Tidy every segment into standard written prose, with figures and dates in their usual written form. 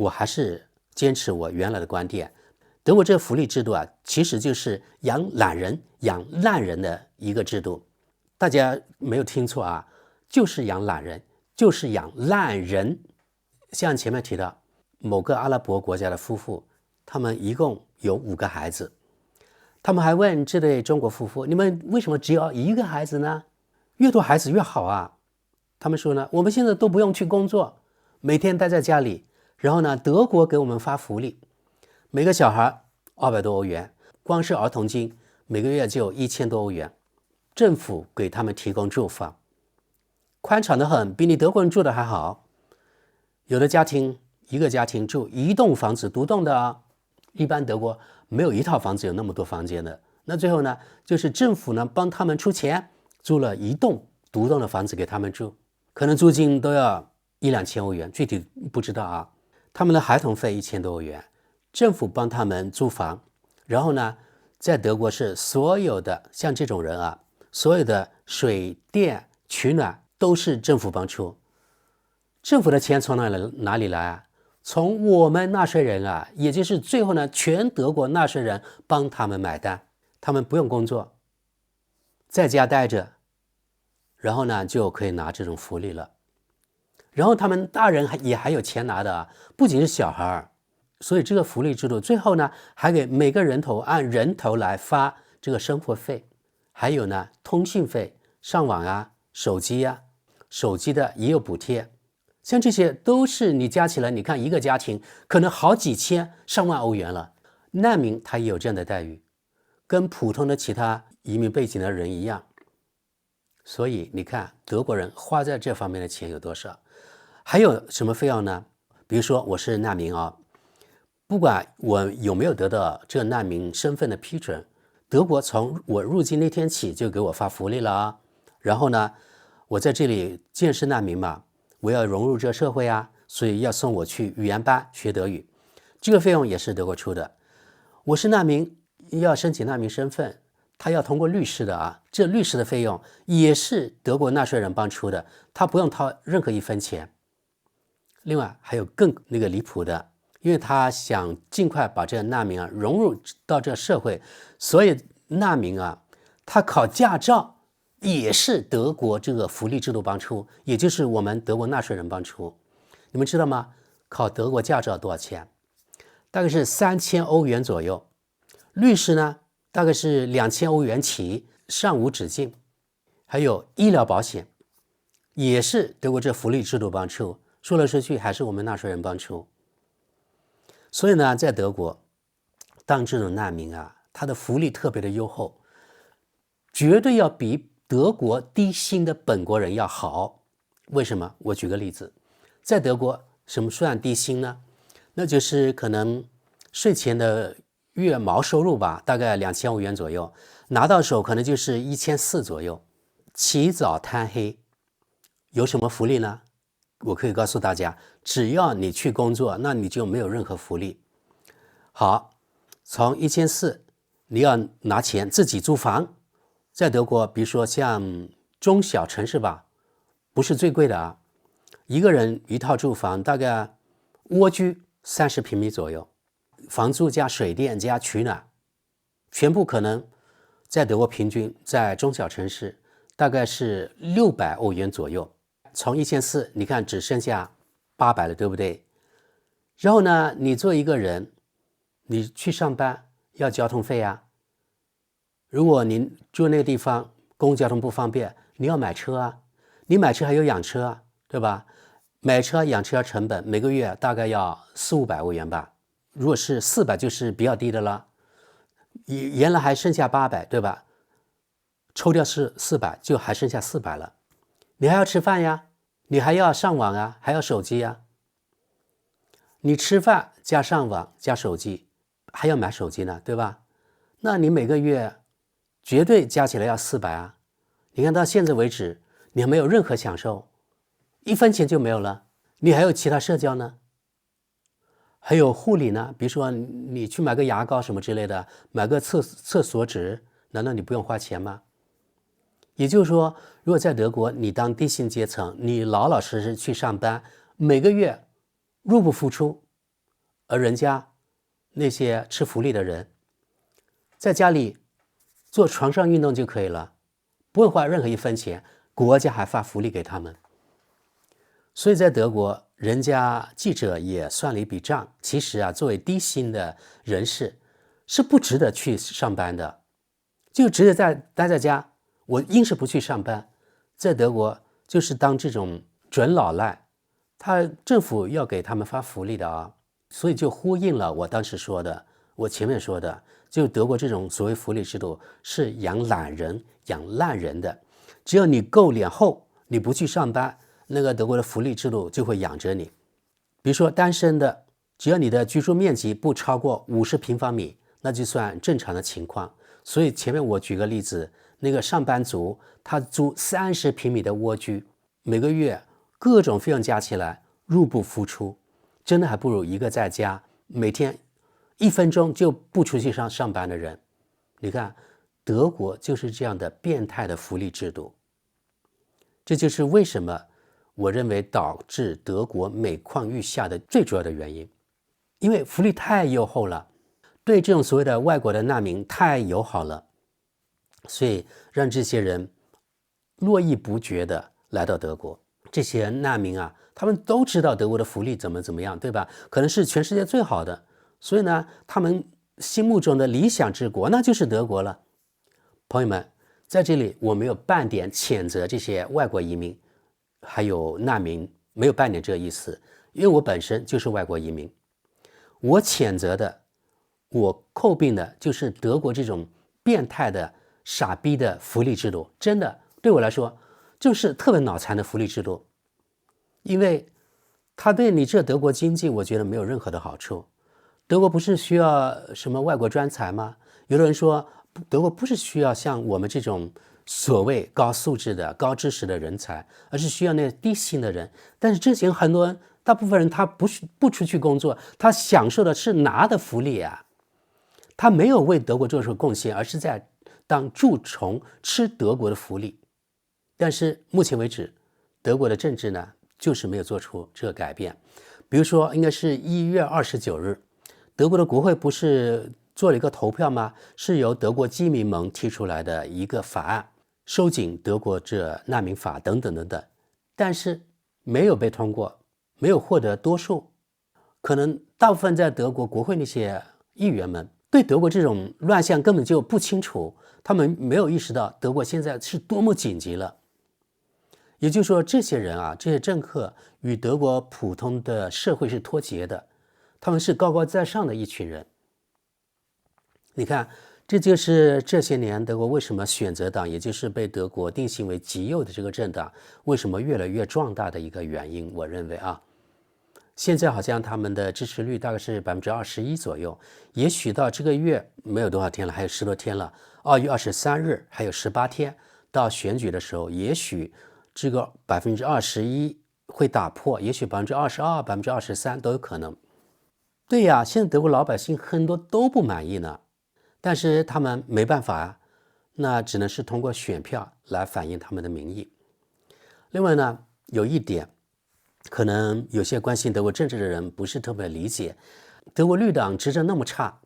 我还是坚持我原来的观点，德国这个福利制度啊，其实就是养懒人、养烂人的一个制度。大家没有听错啊，就是养懒人，就是养烂人。像前面提到某个阿拉伯国家的夫妇，他们一共有5个孩子，他们还问这对中国夫妇，你们为什么只要1个孩子呢？越多孩子越好啊。他们说呢，我们现在都不用去工作，每天待在家里，然后呢，德国给我们发福利，每个小孩200多欧元，光是儿童金每个月就1000多欧元，政府给他们提供住房，宽敞得很，比你德国人住的还好。有的家庭一个家庭住1栋房子独栋的啊，一般德国没有1套房子有那么多房间的。那最后呢，就是政府呢帮他们出钱租了1栋独栋的房子给他们住，可能租金都要1-2千欧元，具体不知道啊。他们的孩童费1000多欧元，政府帮他们租房，然后呢，在德国是所有的像这种人啊，所有的水电取暖都是政府帮出。政府的钱从哪里来啊？从我们纳税人啊，也就是最后呢，全德国纳税人帮他们买单，他们不用工作，在家待着，然后呢就可以拿这种福利了。然后他们大人也还有钱拿的啊，不仅是小孩。所以这个福利制度最后呢，还给每个人头按人头来发这个生活费，还有呢通信费，上网啊、手机啊，手机的也有补贴。像这些都是你加起来，你看一个家庭可能好几千上万欧元了。难民他也有这样的待遇，跟普通的其他移民背景的人一样。所以你看德国人花在这方面的钱有多少。还有什么费用呢？比如说我是难民啊，不管我有没有得到这个难民身份的批准，德国从我入境那天起就给我发福利了啊。然后呢，我在这里既然是难民嘛，我要融入这个社会啊，所以要送我去语言班学德语，这个费用也是德国出的。我是难民，要申请难民身份，他要通过律师的啊，这律师的费用也是德国纳税人帮出的，他不用掏任何1分钱。另外还有更离谱的，因为他想尽快把这个难民啊融入到这个社会，所以难民啊，他考驾照也是德国这个福利制度帮出，也就是我们德国纳税人帮出。你们知道吗？考德国驾照多少钱？大概是3000欧元左右。律师呢，大概是2000欧元起，上无止境。还有医疗保险，也是德国这福利制度帮出。说来说去还是我们纳税人帮出。所以呢，在德国当这种难民啊，他的福利特别的优厚，绝对要比德国低薪的本国人要好。为什么？我举个例子，在德国什么算低薪呢？那就是可能税前的月毛收入吧，大概2000欧元左右，拿到手可能就是1400左右。起早贪黑，有什么福利呢？我可以告诉大家，只要你去工作，那你就没有任何福利。好，从1400你要拿钱自己租房，在德国比如说像中小城市吧，不是最贵的啊，一个人1套住房大概蜗居30平米左右，房租加水电加取暖，全部可能在德国平均在中小城市大概是600欧元左右。从1400你看只剩下800了，对不对？然后呢，你做一个人，你去上班要交通费啊。如果您住那个地方公共交通不方便，你要买车啊，你买车还有养车啊，对吧？买车养车成本每个月大概要400-500欧元吧。如果是400就是比较低的了，原来还剩下800，对吧？抽掉是400，就还剩下400了。你还要吃饭呀，你还要上网啊，还要手机呀。你吃饭加上网加手机，还要买手机呢，对吧？那你每个月绝对加起来要400啊。你看到现在为止，你还没有任何享受，1分钱就没有了。你还有其他社交呢，还有护理呢，比如说你去买个牙膏什么之类的，买个厕所纸，难道你不用花钱吗？也就是说，如果在德国你当低薪阶层，你老老实实去上班，每个月入不敷出，而人家那些吃福利的人，在家里做床上运动就可以了，不会花任何一分钱，国家还发福利给他们。所以在德国，人家记者也算了一笔账，其实啊，作为低薪的人士是不值得去上班的，就值得待在家。我硬是不去上班，在德国就是当这种准老赖，政府要给他们发福利的啊，所以就呼应了我当时说的，我前面说的，就德国这种所谓福利制度是养懒人、养烂人的，只要你够脸厚，你不去上班，那个德国的福利制度就会养着你。比如说单身的，只要你的居住面积不超过50平方米，那就算正常的情况。所以前面我举个例子，那个上班族他租30平米的蜗居，每个月各种费用加起来入不敷出，真的还不如一个在家每天1分钟就不出去上班的人。你看德国就是这样的变态的福利制度，这就是为什么我认为导致德国每况愈下的最主要的原因，因为福利太优厚了，对这种所谓的外国的难民太友好了，所以让这些人络绎不绝的来到德国。这些难民啊，他们都知道德国的福利怎么样，对吧？可能是全世界最好的，所以呢，他们心目中的理想之国那就是德国了。朋友们，在这里我没有半点谴责这些外国移民还有难民，没有半点这个意思，因为我本身就是外国移民。我谴责的，我诟病的就是德国这种变态的傻逼的福利制度，真的对我来说就是特别脑残的福利制度，因为它对你这德国经济我觉得没有任何的好处。德国不是需要什么外国专才吗？有的人说德国不是需要像我们这种所谓高素质的高知识的人才，而是需要那低薪的人。但是之前很多人，大部分人他不出去工作，他享受的是拿的福利啊，他没有为德国做出贡献，而是在当蛀虫吃德国的福利。但是目前为止，德国的政治呢，就是没有做出这个改变。比如说，应该是1月29日，德国的国会不是做了一个投票吗？是由德国基民盟提出来的一个法案，收紧德国这难民法等等等等，但是没有被通过，没有获得多数。可能大部分在德国国会那些议员们对德国这种乱象根本就不清楚，他们没有意识到德国现在是多么紧急了。也就是说，这些人啊，这些政客与德国普通的社会是脱节的，他们是高高在上的一群人。你看，这就是这些年德国为什么选择党，也就是被德国定性为极右的这个政党，为什么越来越壮大的一个原因。我认为啊，现在好像他们的支持率大概是21%左右，也许到这个月没有多少天了，还有10多天了，2月23日还有18天到选举的时候，也许这个21%会打破，也许22%、23%都有可能。对呀，现在德国老百姓很多都不满意呢，但是他们没办法啊，那只能是通过选票来反映他们的民意。另外呢，有一点，可能有些关心德国政治的人不是特别理解，德国绿党执政那么差，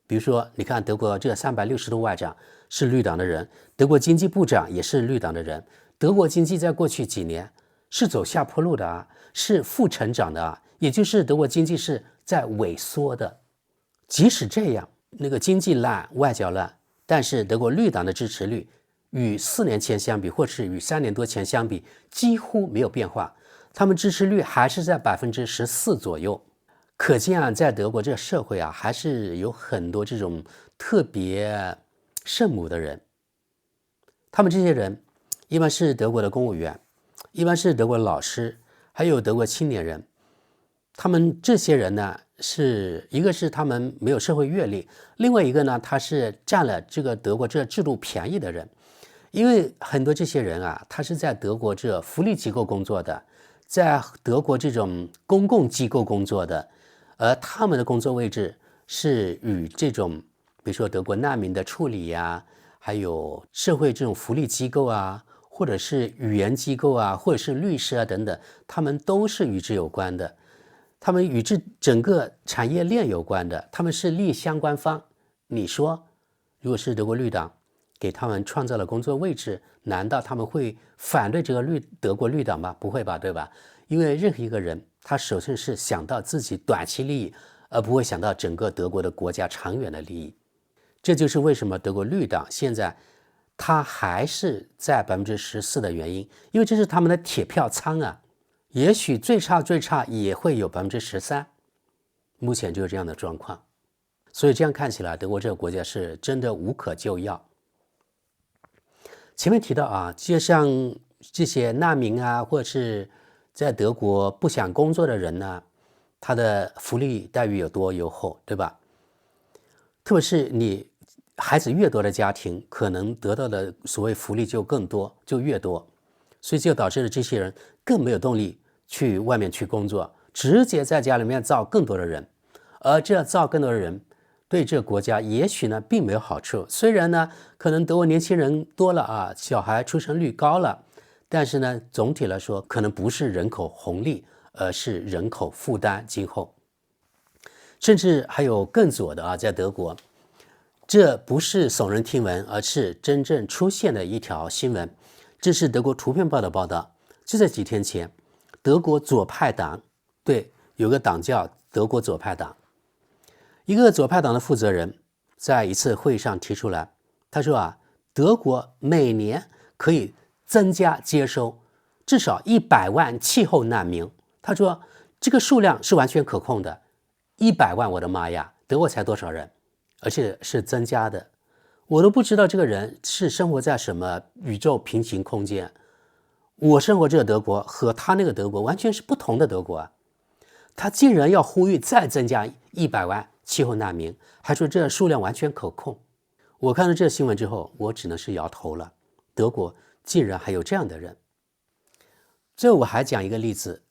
比如说，你看德国这360度外长是绿党的人，德国经济部长也是绿党的人，德国经济在过去几年是走下坡路的啊，是负成长的啊，也就是德国经济是在萎缩的。即使这样，那个经济烂，外交烂，但是德国绿党的支持率与4年前相比，或是与3年多前相比，几乎没有变化，他们支持率还是在14%左右。可见啊，在德国这个社会啊，还是有很多这种特别圣母的人。他们这些人一般是德国的公务员，一般是德国的老师，还有德国青年人。他们这些人呢，一个是他们没有社会阅历，另外一个呢，他是占了这个德国这制度便宜的人。因为很多这些人啊，他是在德国这福利机构工作的，在德国这种公共机构工作的，而他们的工作位置是与这种比如说德国难民的处理呀，还有社会这种福利机构啊，或者是语言机构啊，或者是律师啊等等，他们都是与之有关的。他们与这整个产业链有关的，他们是利益相关方。你说，如果是德国绿党给他们创造了工作位置，难道他们会反对这个德国绿党吗？不会吧，对吧？因为任何一个人，他首先是想到自己短期利益，而不会想到整个德国的国家长远的利益。这就是为什么德国绿党现在他还是在14%的原因，因为这是他们的铁票仓啊。也许最差也会有13%，目前就是这样的状况。所以这样看起来，德国这个国家是真的无可救药。前面提到啊，就像这些难民啊，或者是在德国不想工作的人呢，他的福利待遇有多优厚，对吧？特别是你孩子越多的家庭，可能得到的所谓福利就更多，就越多，所以就导致了这些人更没有动力去外面去工作，直接在家里面造更多的人，而这造更多的人对这个国家也许呢并没有好处。虽然呢可能德国年轻人多了啊，小孩出生率高了，但是呢总体来说可能不是人口红利，而是人口负担。今后甚至还有更左的啊，在德国，这不是耸人听闻，而是真正出现的一条新闻。这是德国图片报的报道，就在几天前，德国左派党，对，有个党叫德国左派党，一个左派党的负责人在一次会议上提出来，他说啊，德国每年可以增加接收至少100万气候难民。他说这个数量是完全可控的，100万，我的妈呀，德国才多少人，而且是增加的。我都不知道这个人是生活在什么宇宙平行空间。我生活这个德国和他那个德国完全是不同的德国啊！他竟然要呼吁再增加100万气候难民，还说这数量完全可控。我看到这个新闻之后，我只能是摇头了。德国竟然还有这样的人。最后我还讲一个例子，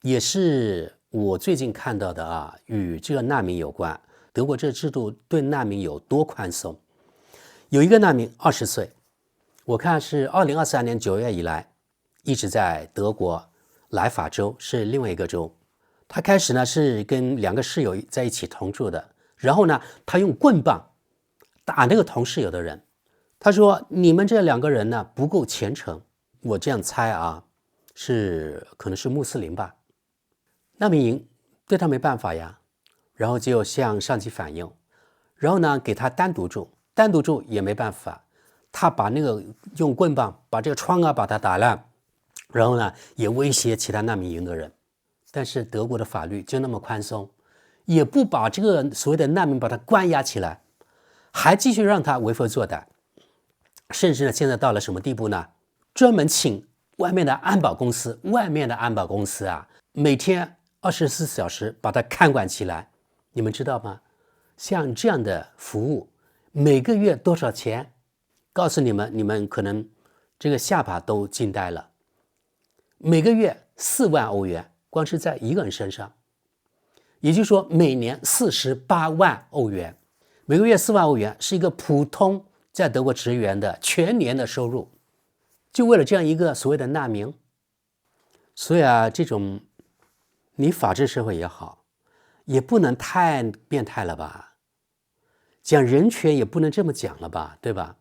也是我最近看到的啊，与这个难民有关。德国这制度对难民有多宽松？有一个难民20岁，我看是2023年9月以来一直在德国莱法州，是另外一个州。他开始呢是跟2个室友在一起同住的，然后呢他用棍棒打那个同室友的人。他说你们这2个人呢不够虔诚，我这样猜啊，可能是穆斯林吧。难民营对他没办法呀，然后就向上级反映，然后呢给他单独住也没办法，他把那个用棍棒把这个窗啊把它打烂，然后呢也威胁其他难民营的人。但是德国的法律就那么宽松，也不把这个所谓的难民把他关押起来，还继续让他为非作歹，甚至呢现在到了什么地步呢？专门请外面的安保公司啊，每天24小时把他看管起来。你们知道吗？像这样的服务每个月多少钱？告诉你们，你们可能这个下巴都惊呆了。每个月4万欧元，光是在一个人身上，也就是说每年48万欧元。每个月4万欧元是一个普通在德国职员的全年的收入，就为了这样一个所谓的难民。所以啊，这种你法治社会也好，也不能太变态了吧？讲人权也不能这么讲了吧，对吧？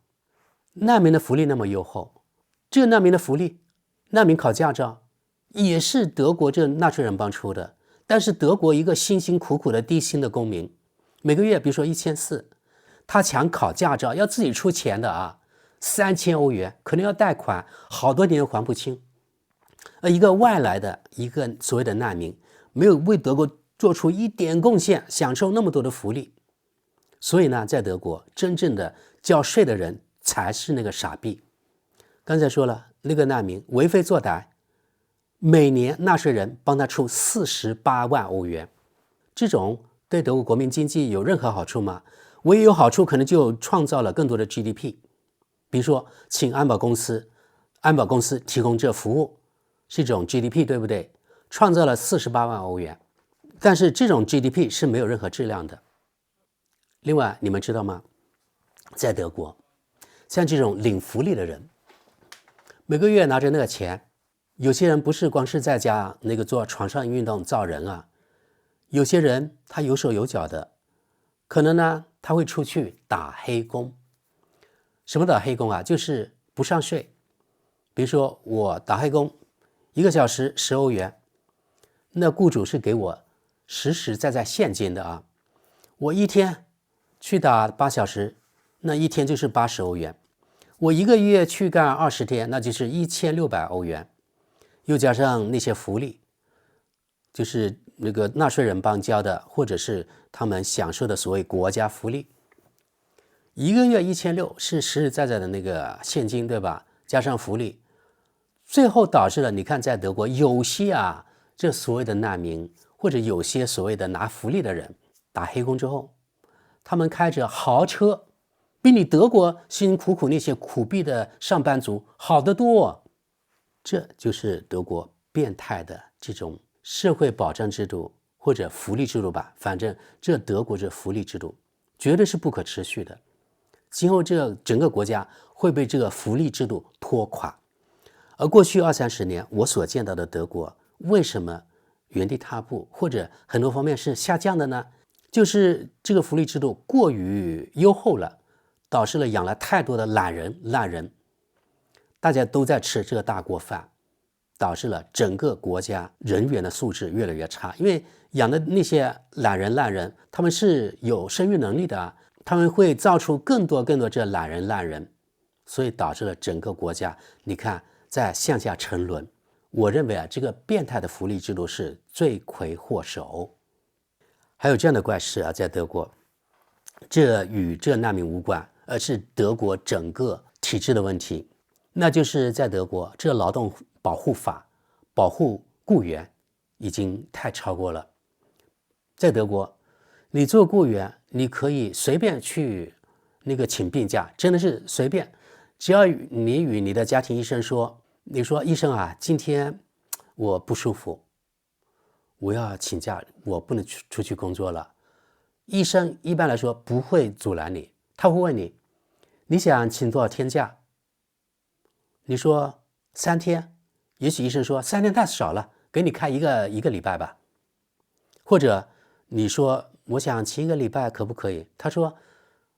难民的福利那么优厚，这个难民的福利，难民考驾照也是德国这纳税人帮出的，但是德国一个辛辛苦苦的低薪的公民，每个月比如说1400，他想考驾照要自己出钱的啊，3000欧元，可能要贷款好多年还不清。而一个外来的一个所谓的难民，没有为德国做出一点贡献，享受那么多的福利。所以呢，在德国真正的交税的人才是那个傻逼。刚才说了，那个难民为非作歹，每年纳税人帮他出48万欧元，这种对德国国民经济有任何好处吗？唯一有好处可能就创造了更多的 GDP。 比如说请安保公司提供这服务，是一种 GDP， 对不对？创造了48万欧元，但是这种 GDP 是没有任何质量的。另外你们知道吗，在德国像这种领福利的人，每个月拿着那个钱，有些人不是光是在家那个做床上运动造人啊，有些人他有手有脚的，可能呢他会出去打黑工。什么打黑工啊？就是不上税。比如说我打黑工1个小时10欧元，那雇主是给我实实在在现金的啊。我一天去打8小时，那一天就是80欧元。我1个月去干20天，那就是1600欧元，又加上那些福利，就是那个纳税人帮交的，或者是他们享受的所谓国家福利。1个月1600是实实在在的那个现金，对吧？加上福利，最后导致了你看在德国有些啊，这所谓的难民，或者有些所谓的拿福利的人，打黑工之后，他们开着豪车，比你德国辛辛苦苦那些苦逼的上班族好得多。这就是德国变态的这种社会保障制度或者福利制度吧，反正这德国这福利制度绝对是不可持续的。今后这整个国家会被这个福利制度拖垮。而过去20-30年我所见到的德国为什么原地踏步，或者很多方面是下降的呢？就是这个福利制度过于优厚了，导致了养了太多的懒人，大家都在吃这个大锅饭，导致了整个国家人员的素质越来越差。因为养的那些懒人，他们是有生育能力的啊，他们会造出更多这懒人，所以导致了整个国家你看在向下沉沦。我认为啊，这个变态的福利制度是罪魁祸首。还有这样的怪事啊，在德国，这与这难民无关，而是德国整个体制的问题。那就是在德国，这劳动保护法保护雇员已经太超过了。在德国，你做雇员，你可以随便去那个请病假，真的是随便，只要你与你的家庭医生说，你说医生啊，今天我不舒服，我要请假，我不能出去工作了。医生一般来说不会阻拦你，他会问你，你想请多少天假？你说3天，也许医生说3天太少了，给你开一个礼拜吧。或者你说我想请1个礼拜可不可以？他说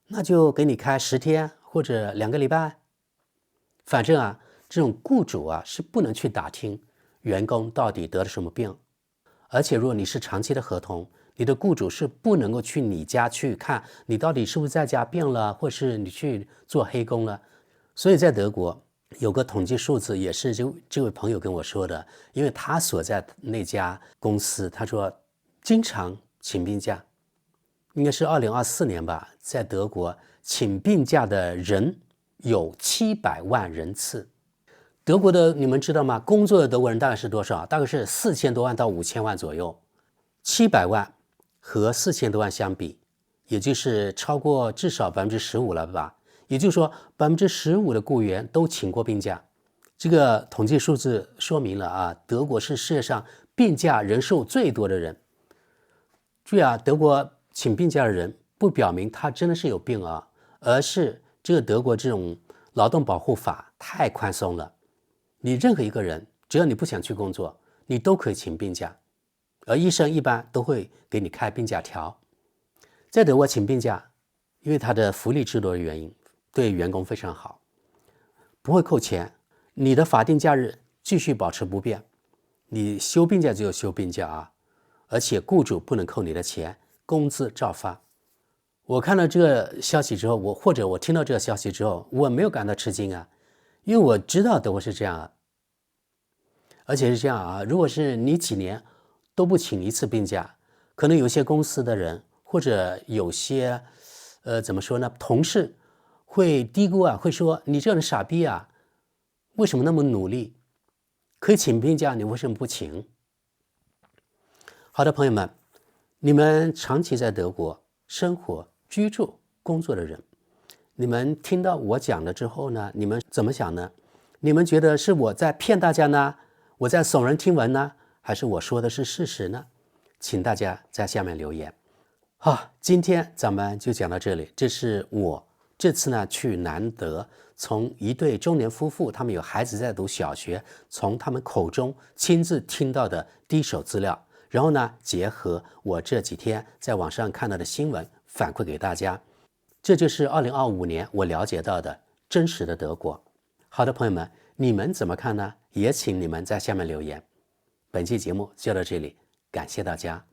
那就给你开10天或者2个礼拜。反正啊，这种雇主啊是不能去打听员工到底得了什么病，而且如果你是长期的合同，你的雇主是不能够去你家去看你到底是不是在家病了，或是你去做黑工了。所以在德国有个统计数字，也是这位朋友跟我说的，因为他所在那家公司，他说经常请病假，应该是2024年吧，在德国请病假的人有700万人次。德国的你们知道吗？工作的德国人大概是多少？大概是4000多万到5000万左右。700万和4000多万相比，也就是超过至少15%了吧？也就是说15%的雇员都请过病假。这个统计数字说明了啊，德国是世界上病假人数最多的人。注意啊，德国请病假的人不表明他真的是有病啊，而是这个德国这种劳动保护法太宽松了。你任何一个人，只要你不想去工作，你都可以请病假，而医生一般都会给你开病假条。在德国请病假，因为他的福利制度的原因，对员工非常好，不会扣钱，你的法定假日继续保持不变，你休病假就休病假啊，而且雇主不能扣你的钱，工资照发。我看到这个消息之后，我听到这个消息之后，我没有感到吃惊啊，因为我知道德国是这样啊，而且是这样啊，如果是你几年都不请一次病假，可能有些公司的人或者有些怎么说呢，同事会低估啊，会说你这人傻逼啊，为什么那么努力，可以请病假，你为什么不请？好的，朋友们，你们长期在德国生活、居住、工作的人，你们听到我讲了之后呢，你们怎么想呢？你们觉得是我在骗大家呢？我在耸人听闻呢？还是我说的是事实呢？请大家在下面留言。好，今天咱们就讲到这里。这是我这次呢去南德，从一对中年夫妇，他们有孩子在读小学，从他们口中亲自听到的第一手资料。然后呢，结合我这几天在网上看到的新闻反馈给大家。这就是2025年我了解到的真实的德国。好的，朋友们，你们怎么看呢？也请你们在下面留言。本期节目就到这里，感谢大家。